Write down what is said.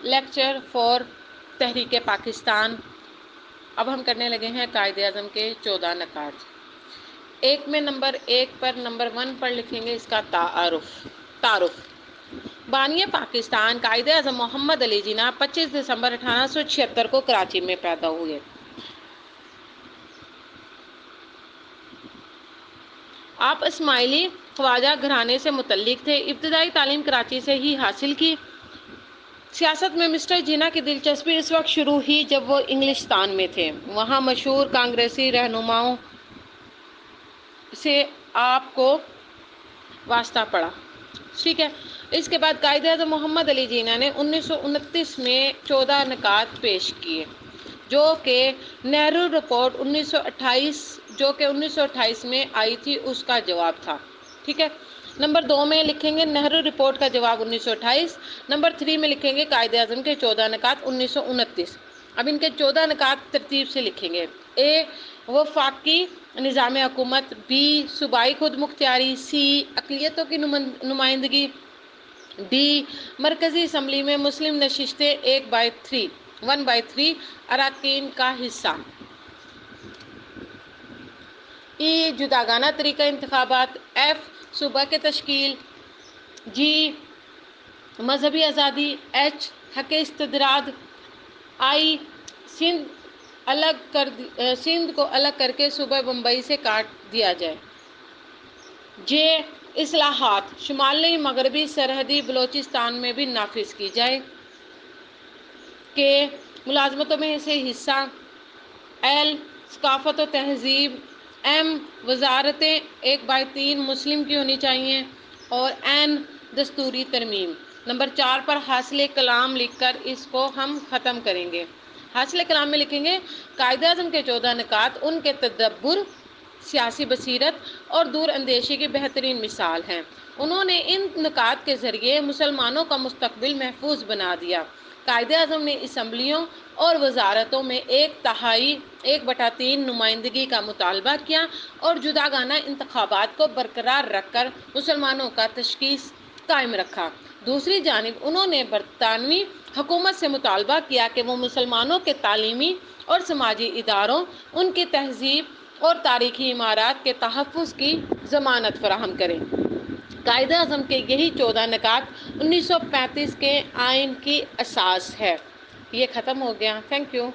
Lecture for تحریک پاکستان۔ اب ہم کرنے لگے ہیں قائد اعظم کے 14 نکات۔ ایک میں نمبر 1 پر نمبر 1 پر لکھیں گے اس کا تعارف۔ بانی پاکستان قائد اعظم محمد علی جناح 25 دسمبر 1876 کو کراچی میں پیدا ہوئے۔ آپ اسماعیلی خواجہ گھرانے سے متعلق تھے۔ ابتدائی تعلیم کراچی سے ہی حاصل کی۔ سیاست میں مسٹر جناح کی دلچسپی اس وقت شروع ہوئی جب وہ انگلستان میں تھے۔ وہاں مشہور کانگریسی رہنماؤں سے آپ کو واسطہ پڑا۔ ٹھیک ہے۔ اس کے بعد قائد اعظم محمد علی جناح نے 1929 میں 14 نکات پیش کیے جو کہ نہرو رپورٹ 1928 میں آئی تھی اس کا جواب تھا۔ ٹھیک ہے۔ نمبر 2 میں لکھیں گے نہرو رپورٹ کا جواب 1928۔ نمبر 3 میں لکھیں گے قائد اعظم کے 14 نکات 1929۔ اب ان کے 14 نکات ترتیب سے لکھیں گے۔ اے وفاقی نظام حکومت، بی صوبائی خود مختاری، سی اقلیتوں کی نمائندگی، ڈی مرکزی اسمبلی میں مسلم نشستیں 1/3 اراکین کا حصہ، ای جداگانہ طریقہ انتخابات، ایف صوبہ کی تشکیل، جی مذہبی آزادی، ایچ حق استرداد، آئی سندھ کو الگ کر کے صوبہ بمبئی سے کاٹ دیا جائے، جے اصلاحات شمالی مغربی سرحدی بلوچستان میں بھی نافذ کی جائے، کے ملازمتوں میں سے حصہ، ایل ثقافت و تہذیب، ایم وزارتیں 1/3 مسلم کی ہونی چاہیے، اور این دستوری ترمیم۔ نمبر 4 پر حاصل کلام لکھ کر اس کو ہم ختم کریں گے۔ حاصل کلام میں لکھیں گے قائد اعظم کے 14 نکات ان کے تدبر، سیاسی بصیرت اور دور اندیشی کی بہترین مثال ہیں۔ انہوں نے ان نکات کے ذریعے مسلمانوں کا مستقبل محفوظ بنا دیا۔ قائد اعظم نے اسمبلیوں اور وزارتوں میں 1/3 نمائندگی کا مطالبہ کیا اور جداگانہ انتخابات کو برقرار رکھ کر مسلمانوں کا تشخیص قائم رکھا۔ دوسری جانب انہوں نے برطانوی حکومت سے مطالبہ کیا کہ وہ مسلمانوں کے تعلیمی اور سماجی اداروں، ان کی تہذیب اور تاریخی عمارات کے تحفظ کی ضمانت فراہم کریں۔ قائد اعظم کے یہی 14 نکات 1935 کے آئین کی اساس ہے۔ یہ ختم ہو گیا۔ Thank you.